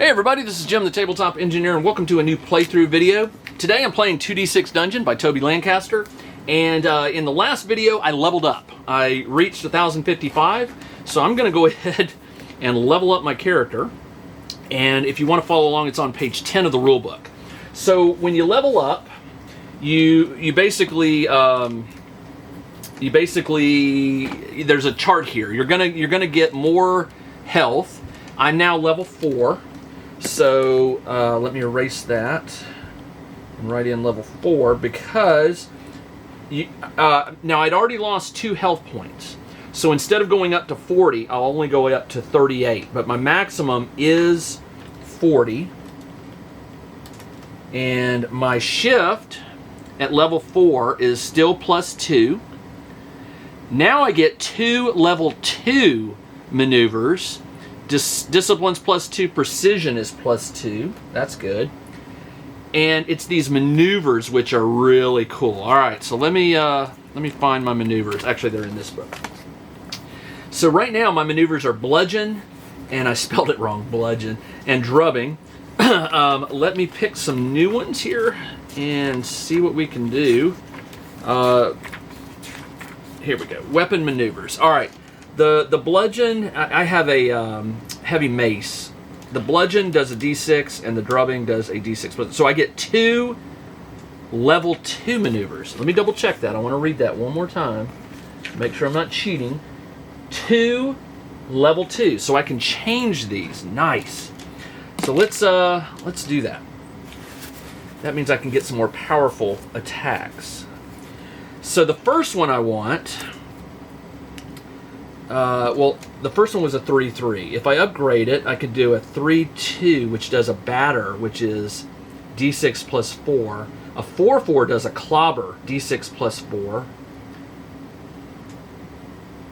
Hey everybody, this is Jim the Tabletop Engineer and welcome to a new playthrough video. Today I'm playing 2D6 Dungeon by Toby Lancaster, and in the last video I leveled up. I reached 1055, so I'm going to go ahead and level up my character. And if you want to follow along, it's on page 10 of the rulebook. So when you level up, you basically there's a chart here. You're gonna get more health. I'm now level 4. So let me erase that and write in level 4 because now I'd already lost 2 health points. So instead of going up to 40, I'll only go up to 38. But my maximum is 40. And my shift at level 4 is still +2. Now I get 2 level 2 maneuvers. Discipline's +2, precision is +2. That's good. And it's these maneuvers which are really cool. All right, so let me find my maneuvers. Actually, they're in this book. So right now my maneuvers are bludgeon, and I spelled it wrong, bludgeon, and drubbing. Let me pick some new ones here and see what we can do. Here we go. Weapon maneuvers. All right. The bludgeon, I have a heavy mace. The bludgeon does a d6 and the drubbing does a d6. So I get 2 level 2 maneuvers. Let me double check that. I want to read that one more time. Make sure I'm not cheating. 2 level 2. So I can change these. Nice. So let's do that. That means I can get some more powerful attacks. So the first one I want... well, the first one was a 3-3. If I upgrade it, I could do a 3-2, which does a batter, which is d6 +4. A 4-4 does a clobber, d6 +4.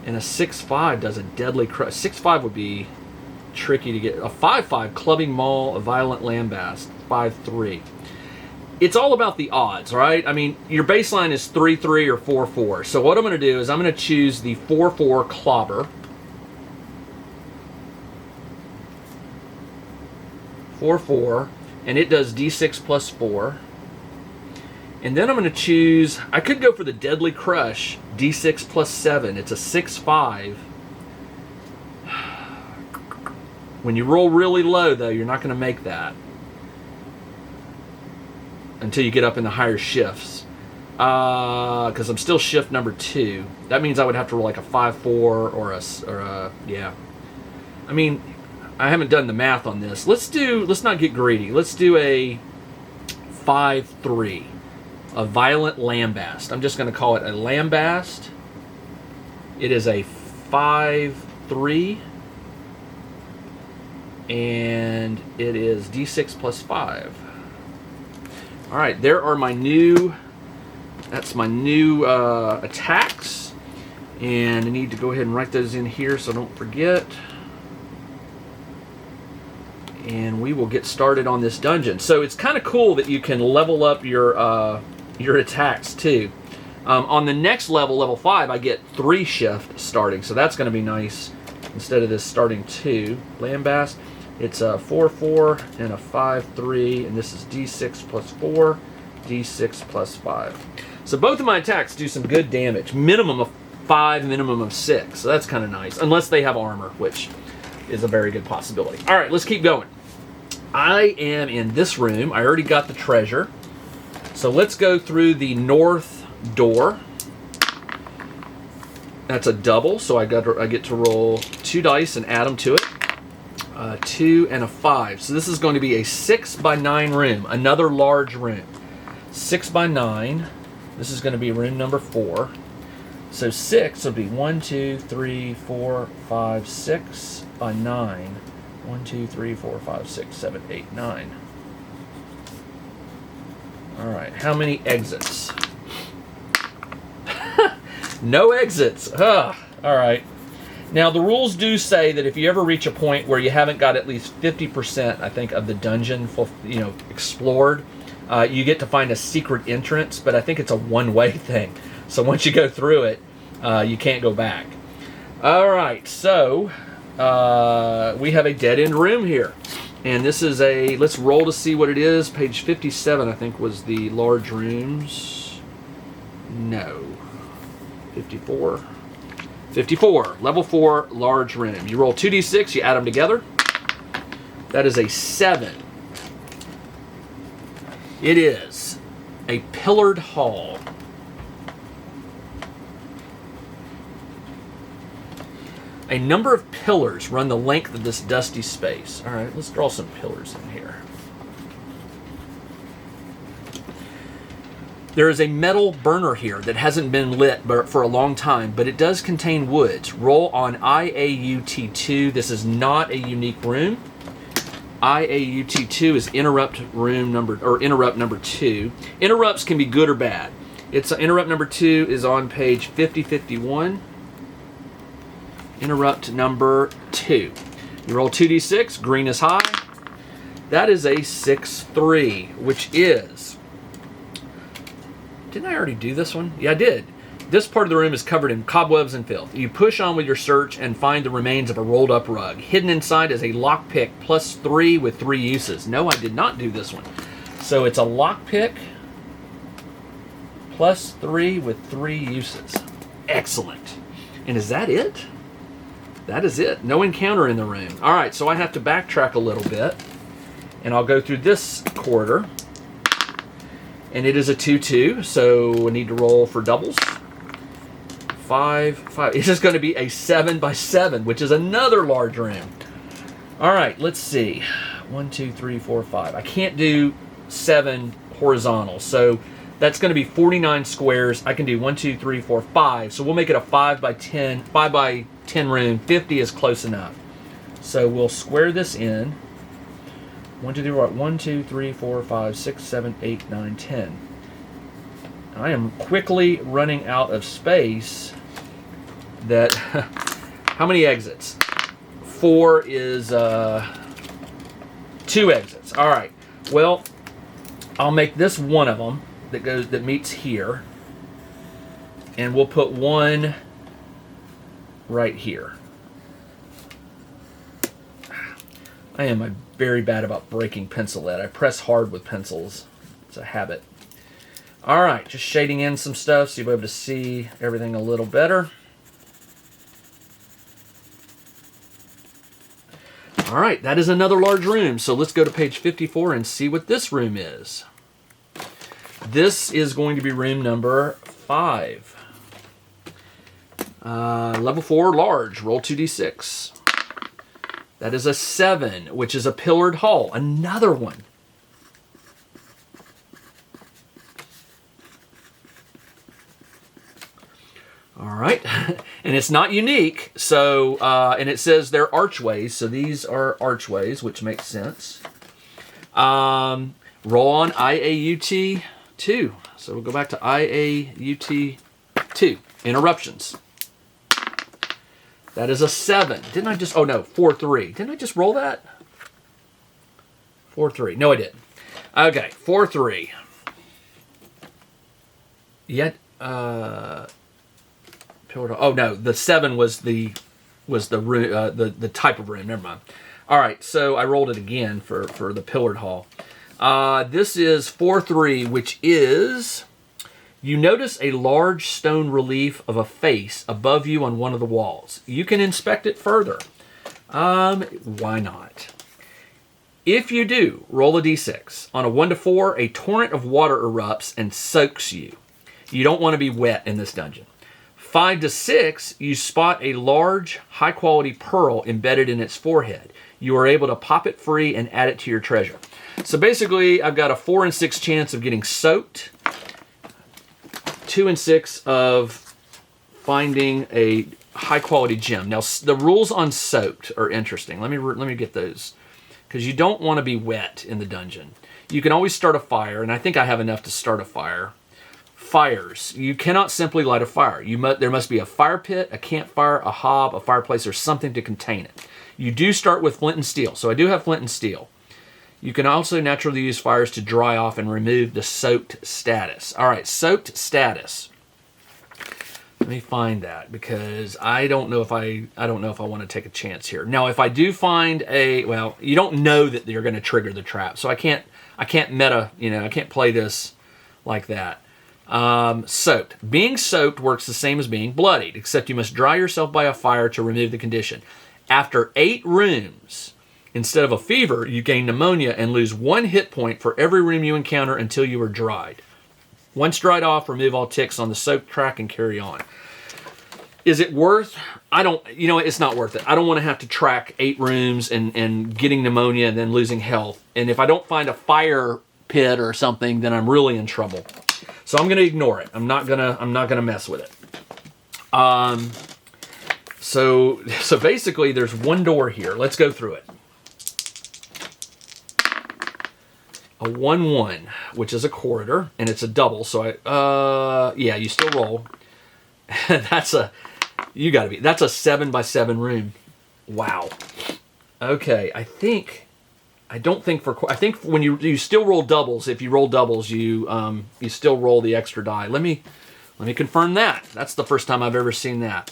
And a 6-5 does a deadly crush. 6-5 would be tricky to get. A 5-5, clubbing maul, a violent lambast, 5-3. It's all about the odds, right? I mean, your baseline is 3-3 or 4-4. So what I'm going to do is I'm going to choose the 4-4 clobber. 4-4, and it does d6 +4. And then I'm going to choose, I could go for the deadly crush, d6 +7. It's a 6-5. When you roll really low, though, you're not going to make that until you get up in the higher shifts. Because I'm still shift number 2. That means I would have to roll like a 5-4 or a yeah. I mean, I haven't done the math on this. Let's not get greedy. Let's do a 5-3. A violent lambast. I'm just going to call it a lambast. It is a 5-3. And it is d6 +5. All right, there are my new, that's my new attacks. And I need to go ahead and write those in here so I don't forget. And we will get started on this dungeon. So it's kind of cool that you can level up your attacks too. On the next level, level 5, I get 3 shift starting. So that's going to be nice instead of this starting 2. Lambast. It's a 4-4 and a 5-3, and this is d6 +4, d6 +5. So both of my attacks do some good damage. Minimum of 5, minimum of 6. So that's kind of nice, unless they have armor, which is a very good possibility. All right, let's keep going. I am in this room. I already got the treasure. So let's go through the north door. That's a double, so I get to roll 2 dice and add them to it. 2 and a 5. So this is going to be a 6x9 room, another large room. 6x9. This is going to be room number 4. So 6 will be 1, 2, 3, 4, 5, 6 by 9. 1, 2, 3, 4, 5, 6, 7, 8, 9. All right. How many exits? No exits. All right. Now, the rules do say that if you ever reach a point where you haven't got at least 50%, I think, of the dungeon, explored, you get to find a secret entrance, but I think it's a one-way thing. So once you go through it, you can't go back. All right, so we have a dead-end room here. And this is a, let's roll to see what it is. Page 57, I think, was the large rooms. No. 54. 54, level 4, large room. You roll 2d6, you add them together. That is a 7. It is a pillared hall. A number of pillars run the length of this dusty space. All right, let's draw some pillars in here. There is a metal burner here that hasn't been lit for a long time, but it does contain woods. Roll on IAUT2. This is not a unique room. IAUT2 is interrupt number 2. Interrupts can be good or bad. It's interrupt number 2 is on page 5051. Interrupt number 2. You roll 2d6, green is high. That is a 6-3, which is... Didn't I already do this one? Yeah, I did. This part of the room is covered in cobwebs and filth. You push on with your search and find the remains of a rolled up rug. Hidden inside is a lockpick +3 with 3 uses. No, I did not do this one. So it's a lockpick +3 with 3 uses. Excellent. And is that it? That is it. No encounter in the room. All right, so I have to backtrack a little bit. And I'll go through this corridor. And it is a 2-2, so I need to roll for doubles. 5, 5. It's just going to be a 7x7, which is another large room. All right, let's see. 1, 2, 3, 4, 5. I can't do 7 horizontal, so that's going to be 49 squares. I can do 1, 2, 3, 4, 5. So we'll make it a 5x10 room. 50 is close enough. So we'll square this in. 1, 2, 3, 4, 1, 2, 3, 4, 5, 6, 7, 8, 9, 10. I am quickly running out of space. That how many exits? 4 is 2 exits. All right. Well, I'll make this one of them that meets here, and we'll put one right here. I am very bad about breaking pencil lead. I press hard with pencils. It's a habit. All right, just shading in some stuff so you'll be able to see everything a little better. All right, that is another large room. So let's go to page 54 and see what this room is. This is going to be room number 5. Level 4, large. Roll 2d6. That is a 7, which is a pillared hall. Another one. All right, and it's not unique. So, and it says they're archways. So these are archways, which makes sense. Roll on IAUT 2. So we'll go back to IAUT 2. Interruptions. That is a 7. Didn't I just... Oh, no. 4-3. Didn't I just roll that? 4-3. No, I didn't. Okay. 4-3. Yet... Oh, no. The 7 was the room, the type of room. Never mind. All right. So I rolled it again for the pillared hall. This is 4-3, which is... You notice a large stone relief of a face above you on one of the walls. You can inspect it further. Why not? If you do, roll a d6. On a 1 to 4, a torrent of water erupts and soaks you. You don't want to be wet in this dungeon. 5 to 6, you spot a large, high-quality pearl embedded in its forehead. You are able to pop it free and add it to your treasure. So basically, I've got a 4 and 6 chance of getting soaked. 2 and 6 of finding a high-quality gem. Now, the rules on soaked are interesting. Let me get those, because you don't want to be wet in the dungeon. You can always start a fire, and I think I have enough to start a fire. Fires. You cannot simply light a fire. There must be a fire pit, a campfire, a hob, a fireplace, or something to contain it. You do start with flint and steel, so I do have flint and steel. You can also naturally use fires to dry off and remove the soaked status. All right, soaked status. me find that, because I don't know if I want to take a chance here. Now, if I do find well, you don't know that you're going to trigger the trap, so I can't meta, I can't play this like that. Soaked. Being soaked works the same as being bloodied, except you must dry yourself by a fire to remove the condition. After 8 rooms, instead of a fever, you gain pneumonia and lose 1 hit point for every room you encounter until you are dried. Once dried off, remove all ticks on the soaked track and carry on. Is it worth? It's not worth it. I don't want to have to track 8 rooms and getting pneumonia and then losing health. And if I don't find a fire pit or something, then I'm really in trouble. So I'm going to ignore it. I'm not gonna mess with it. So basically, there's 1 door here. Let's go through it. A 1-1, which is a corridor, and it's a double. So yeah, you still roll. That's a 7x7 room. Wow. Okay, I think when you still roll doubles. If you roll doubles, you still roll the extra die. Let me confirm that. That's the first time I've ever seen that.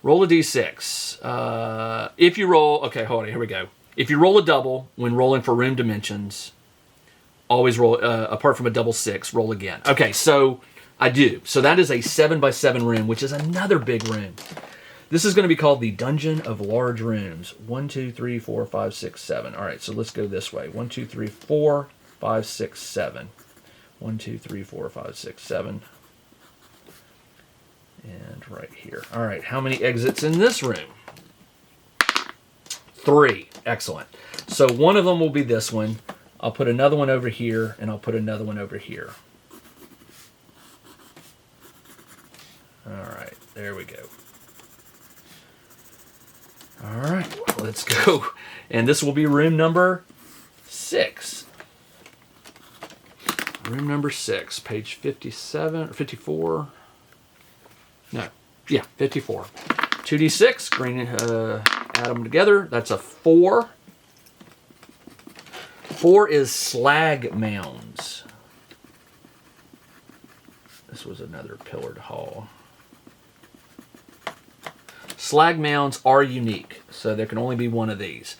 Roll a d6. If you roll, okay, hold on, here we go. If you roll a double when rolling for room dimensions, always roll, apart from a double 6, roll again. Okay, so I do. So that is a 7x7 room, which is another big room. This is going to be called the Dungeon of Large Rooms. 1, 2, 3, 4, 5, 6, 7. All right, so let's go this way. 1, 2, 3, 4, 5, 6, 7. 1, 2, 3, 4, 5, 6, 7. And right here. All right, how many exits in this room? 3. Excellent. So one of them will be this one. I'll put another one over here, and I'll put another one over here. All right, there we go. All right, let's go. And this will be room number 6. Room number 6, page 57, or 54. No, yeah, 54. 2d6, green, add them together. That's a 4. 4 is slag mounds. This was another pillared hall. Slag mounds are unique, so there can only be one of these.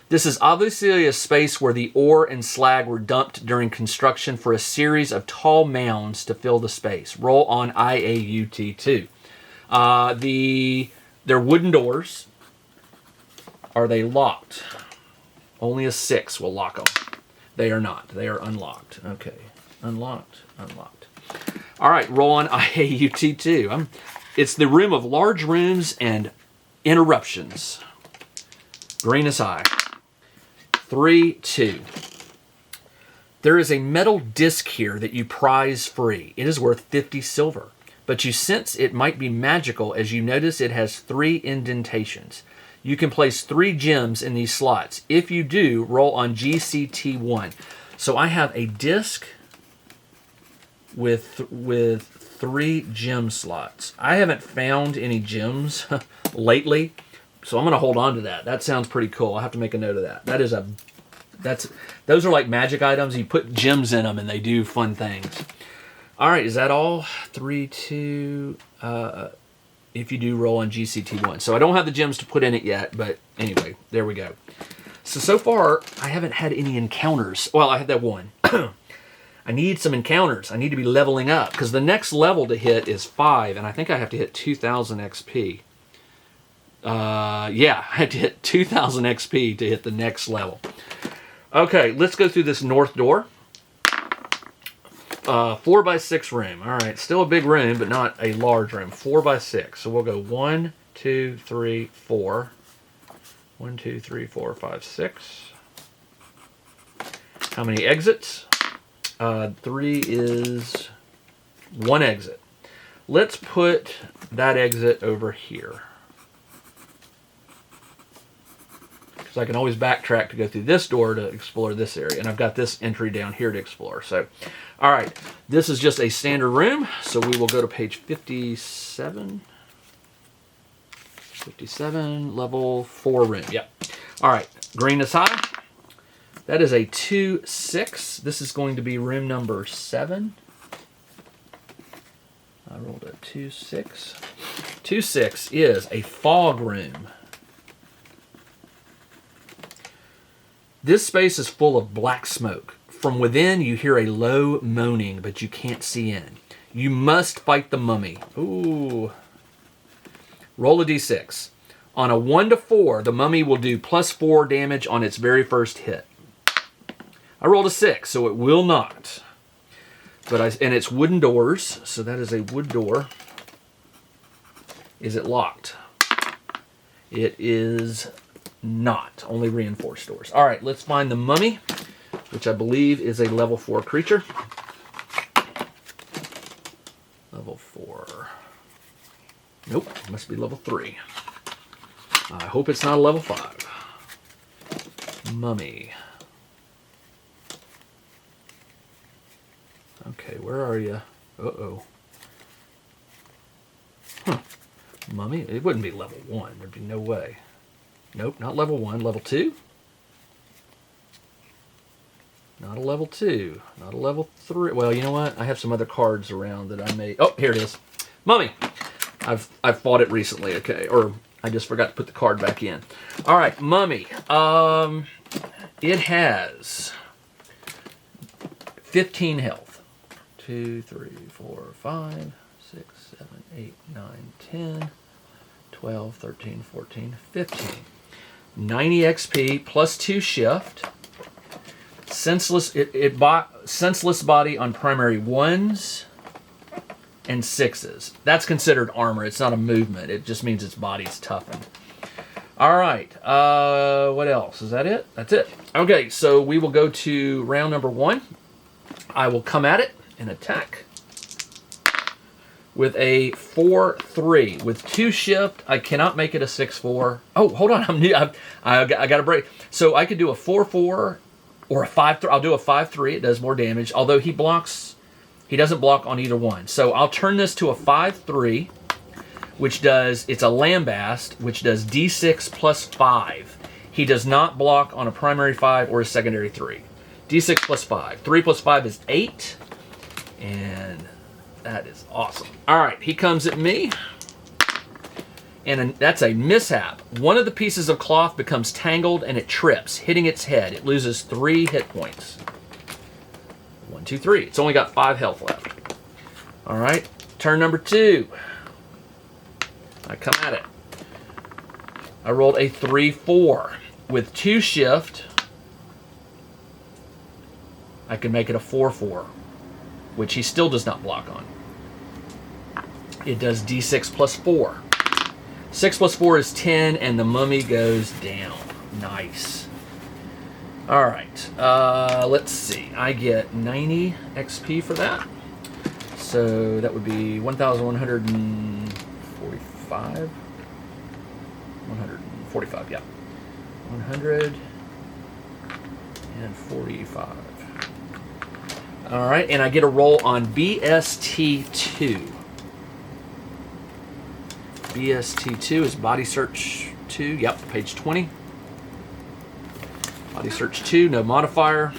This is obviously a space where the ore and slag were dumped during construction for a series of tall mounds to fill the space. Roll on IAUT2. They're wooden doors. Are they locked? Only a 6 will lock them. They are not. They are unlocked. Okay. Unlocked. Unlocked. All right. Roll on IAUT2. It's the room of large rooms and interruptions. Green as eye. 3, 2. There is a metal disc here that you prize free. It is worth 50 silver. But you sense it might be magical as you notice it has 3 indentations. You can place 3 gems in these slots. If you do, roll on GCT1. So I have a disc with 3 gem slots. I haven't found any gems lately, so I'm going to hold on to that. That sounds pretty cool. I'll have to make a note of that. Those are like magic items. You put gems in them and they do fun things. All right, is that all? 3, 2. If you do, roll on GCT1. So I don't have the gems to put in it yet, but anyway, there we go. So far, I haven't had any encounters. Well, I had that one. I need some encounters. I need to be leveling up, because the next level to hit is 5, and I think I have to hit 2,000 XP. Yeah, I had to hit 2,000 XP to hit the next level. Okay, let's go through this north door. 4x6 room. All right, still a big room, but not a large room. 4x6. So we'll go 1, 2, 3, 4. 1, 2, 3, 4, 5, 6. How many exits? 3 is 1 exit. Let's put that exit over here, because I can always backtrack to go through this door to explore this area, and I've got this entry down here to explore. So, all right, this is just a standard room, so we will go to page 57. 57, level 4 room. Yep. All right, green is high. That is a 2, 6. This is going to be room number 7. I rolled a 2, 6. 2/6 is a fog room. This space is full of black smoke. From within, you hear a low moaning, but you can't see in. You must fight the mummy. Ooh. Roll a d6. On a 1 to 4, the mummy will do +4 damage on its very first hit. I rolled a 6, so it will not. And it's wooden doors, so that is a wood door. Is it locked? It is not. Only reinforced doors. All right, let's find the mummy, which I believe is a level 4 creature. Level 4. Nope, must be level 3. I hope it's not a level 5. Mummy. Okay, where are you? Uh-oh. Huh. Mummy? It wouldn't be level 1. There'd be no way. Nope, not level 1. Level 2? Not a level 2. Not a level 3. Well, you know what? I have some other cards around that I may... Oh, here it is. Mummy! I've fought it recently, okay. Or I just forgot to put the card back in. All right, Mummy. It has 15 health. 2, 3, 4, 5, 6, 7, 8, 9, 10, 12, 13, 14, 15. 90 XP plus 2 shift. Senseless senseless body on primary 1s and 6s. That's considered armor. It's not a movement. It just means its body's toughened. All right. What else? Is that it? That's it. Okay, so we will go to round number 1. I will come at it and attack with a 4-3. With 2 shift, I cannot make it a 6-4. Oh, hold on. I got a break. So I could do a 4-4 or a 5-3. I'll do a 5-3. It does more damage. Although he doesn't block on either one. So I'll turn this to a 5-3, which does, it's a lambast, which does d6 plus 5. He does not block on a primary 5 or a secondary 3. d6 plus 5. 3 plus 5 is 8. And that is awesome. All right, he comes at me. And that's a mishap. One of the pieces of cloth becomes tangled and it trips, hitting its head. It loses 3 hit points. 1, 2, 3. It's only got 5 health left. All right, turn number 2. I come at it. I rolled a 3-4. With 2 shift, I can make it a 4-4, which he still does not block on. It does d6 plus 4. 6 plus 4 is 10, and the mummy goes down. Nice. All right. Let's see. I get 90 XP for that. So that would be 1,145. 145, yeah. 145. All right, and I get a roll on BST2. BST2 is Body Search 2. Yep, page 20. Body Search 2, no modifier.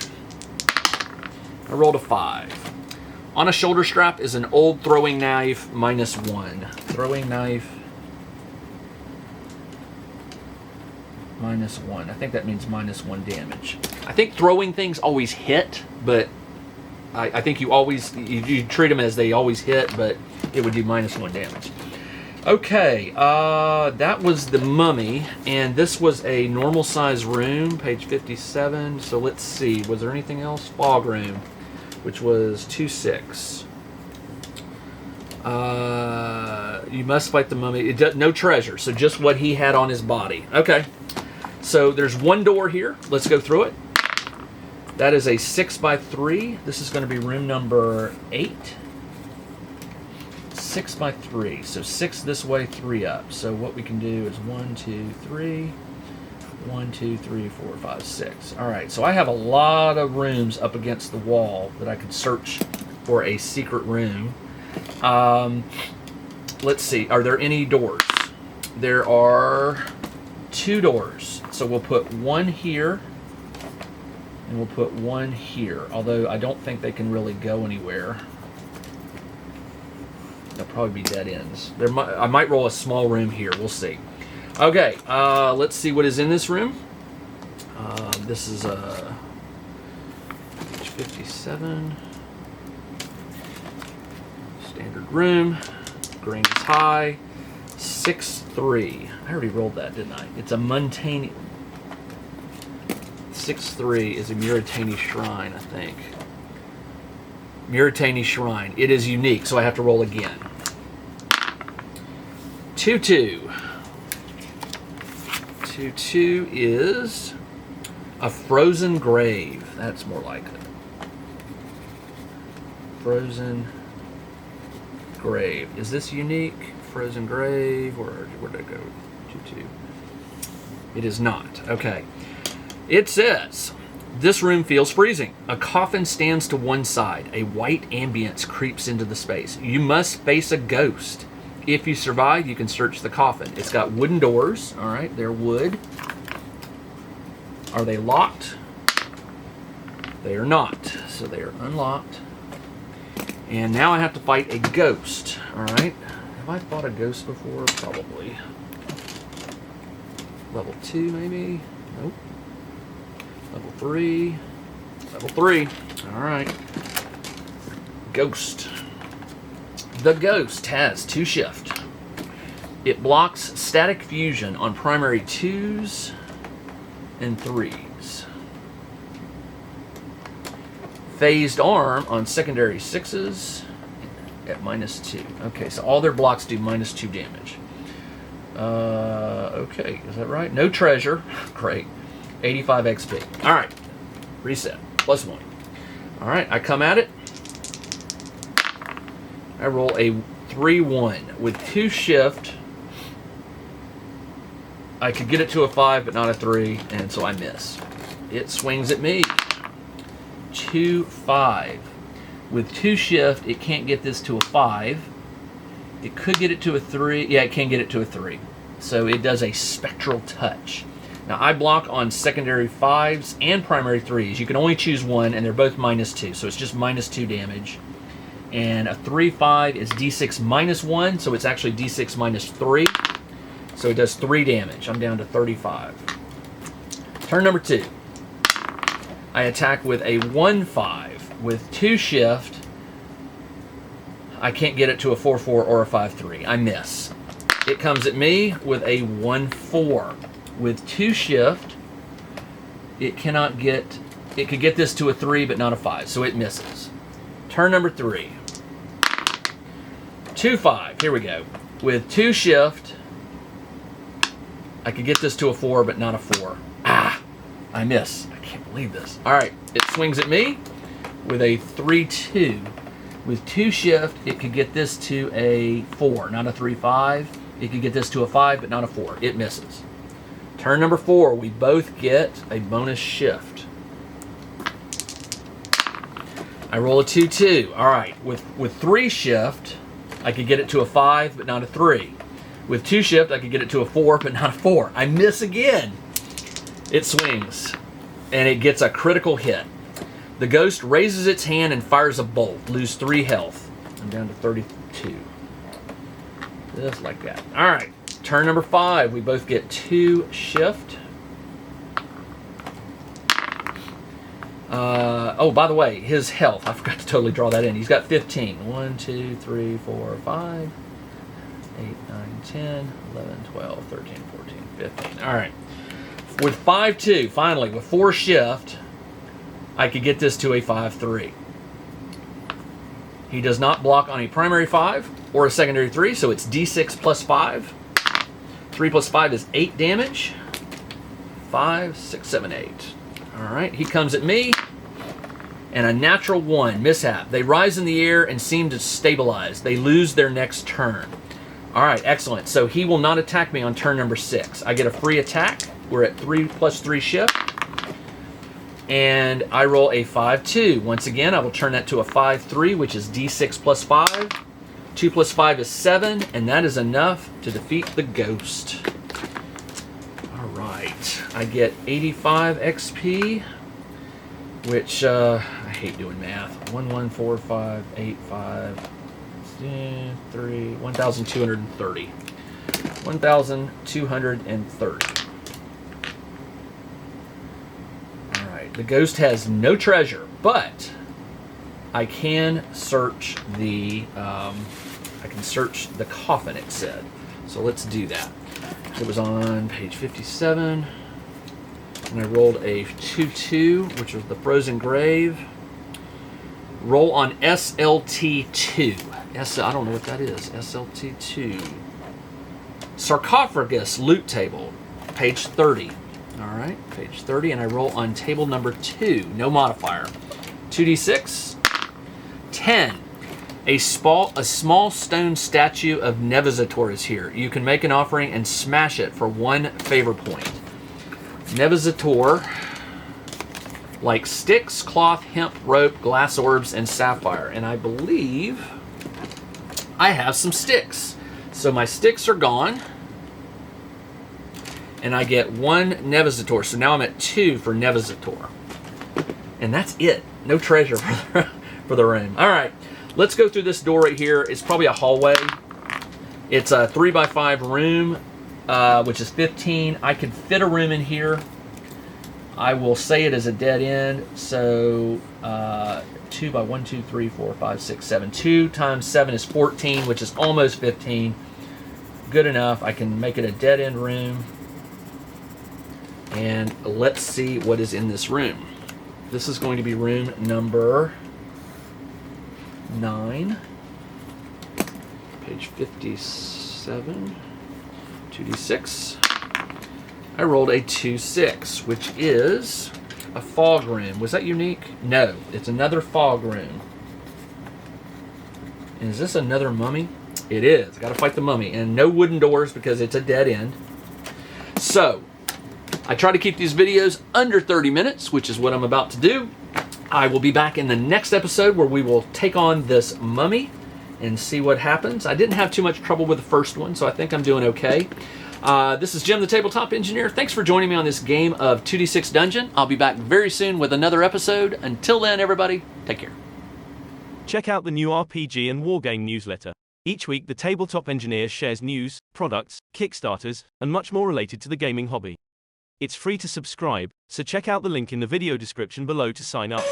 I rolled a 5. On a shoulder strap is an old throwing knife, -1. Throwing knife, -1. I think that means -1 damage. I think throwing things always hit, but I think you treat them as they always hit, but it would do -1 damage. Okay, that was the mummy, and this was a normal size room, page 57. So let's see, was there anything else? Fog room, which was 2-6. You must fight the mummy. No treasure, so just what he had on his body. Okay, so there's one door here. Let's go through it. That is a 6x3. This is going to be room number 8. 6x3. So 6 this way, 3 up. So what we can do is 1, 2, 3. 1, 2, 3, 4, 5, 6. All right. So I have a lot of rooms up against the wall that I could search for a secret room. Let's see. Are there any doors? There are 2 doors. So we'll put one here. And we'll put one here. Although I don't think they can really go anywhere. There'll probably be dead ends. I might roll a small room here. We'll see. Okay, let's see what is in this room. This is page 57. Standard room. Green is high. 6-3. I already rolled that, didn't I? It's a Montani. 6-3 is a Muratani Shrine, I think. Muratani Shrine. It is unique, so I have to roll again. 2-2. 2-2 is a Frozen Grave. That's more like it. Frozen Grave. Is this unique? Frozen Grave, or where did it go? 2-2. It is not. Okay. It says, this room feels freezing. A coffin stands to one side. A white ambience creeps into the space. You must face a ghost. If you survive, you can search the coffin. It's got wooden doors. All right, they're wood. Are they locked? They are not. So they are unlocked. And now I have to fight a ghost. All right. Have I fought a ghost before? Probably. Level 2, maybe? Nope. Level 3. Level 3. All right. Ghost. The ghost has 2 shift. It blocks static fusion on primary 2s and 3s. Phased arm on secondary 6s at -2. Okay, so all their blocks do -2 damage. Okay, is that right? No treasure. Great. 85 XP. All right. Reset. +1. All right, I come at it. I roll a 3-1 with 2 shift. I could get it to a 5, but not a 3, and so I miss. It swings at me. 2-5. With 2 shift, it can't get this to a 5. It could get it to a 3. Yeah, it can get it to a 3. So it does a spectral touch. Now, I block on secondary 5s and primary 3s. You can only choose one, and they're both -2, so it's just -2 damage. And a 3-5 is D6 -1, so it's actually D6 -3. So it does 3 damage. I'm down to 35. Turn number 2. I attack with a 1-5 with 2 shift. I can't get it to a 4-4 or a 5-3. I miss. It comes at me with a 1-4 with 2 shift. It cannot get. It could get this to a 3, but not a 5, so it misses. Turn number 3. 2-5. Here we go. With 2 shift, I could get this to a 4, but not a 4. Ah! I miss. I can't believe this. All right. It swings at me with a 3-2. With 2 shift, it could get this to a 4, not a 3-5. It could get this to a 5, but not a 4. It misses. Turn number 4. We both get a bonus shift. I roll a 2-2. All right. With 3 shift, I could get it to a 5, but not a 3. With 2 shift, I could get it to a 4, but not a 4. I miss again. It swings, and it gets a critical hit. The ghost raises its hand and fires a bolt. Lose 3 health. I'm down to 32. Just like that. All right. Turn number 5. We both get 2 shift. Oh, by the way, his health. I forgot to totally draw that in. He's got 15. 1, 2, 3, 4, 5, 8, 9, 10, 11, 12, 13, 14, 15. All right. With 5-2, finally, with 4 shift, I could get this to a 5-3. He does not block on a primary 5 or a secondary 3, so it's D6 + 5. 3 + 5 is 8 damage. 5, 6, 7, 8. All right, he comes at me, and a natural 1, mishap. They rise in the air and seem to stabilize. They lose their next turn. All right, excellent. So he will not attack me on turn number 6. I get a free attack. We're at 3 + 3 shift. And I roll a 5-2. Once again, I will turn that to a 5-3, which is D6 + 5. 2 + 5 is 7, and that is enough to defeat the ghost. All right. I get 85 XP, which I hate doing math. 1, 1, 4, 5, 8, 5, 1,230. 1,230. Alright, the ghost has no treasure, but I can search the coffin, it said. So let's do that. It was on page 57. And I rolled a 2-2, which was the frozen grave. Roll on SLT2. I don't know what that is. SLT2. Sarcophagus loot table. Page 30. Alright, page 30. And I roll on table number 2. No modifier. 2d6. 10. A small stone statue of Nevizator is here. You can make an offering and smash it for 1 favor point. Nevizator, like sticks, cloth, hemp, rope, glass orbs, and sapphire. And I believe I have some sticks. So my sticks are gone. And I get 1 Nevizator. So now I'm at 2 for Nevizator. And that's it. No treasure for the room. All right. Let's go through this door right here. It's probably a hallway. It's a 3x5 room, which is 15. I could fit a room in here. I will say it is a dead end. So 2 by 1, 2, 3, 4, 5, 6, 7. 2 times 7 is 14, which is almost 15. Good enough. I can make it a dead end room. And let's see what is in this room. This is going to be room number 9, page 57, 2d6. I rolled a 2-6, which is a fog room. Was that unique? No, it's another fog room. And is this another mummy? It is. Got to fight the mummy. And no wooden doors because it's a dead end. So, I try to keep these videos under 30 minutes, which is what I'm about to do. I will be back in the next episode where we will take on this mummy and see what happens. I didn't have too much trouble with the first one, so I think I'm doing okay. This is Jim, the Tabletop Engineer. Thanks for joining me on this game of 2d6 Dungeon. I'll be back very soon with another episode. Until then, everybody, take care. Check out the new RPG and Wargame newsletter. Each week, the Tabletop Engineer shares news, products, Kickstarters, and much more related to the gaming hobby. It's free to subscribe, so check out the link in the video description below to sign up.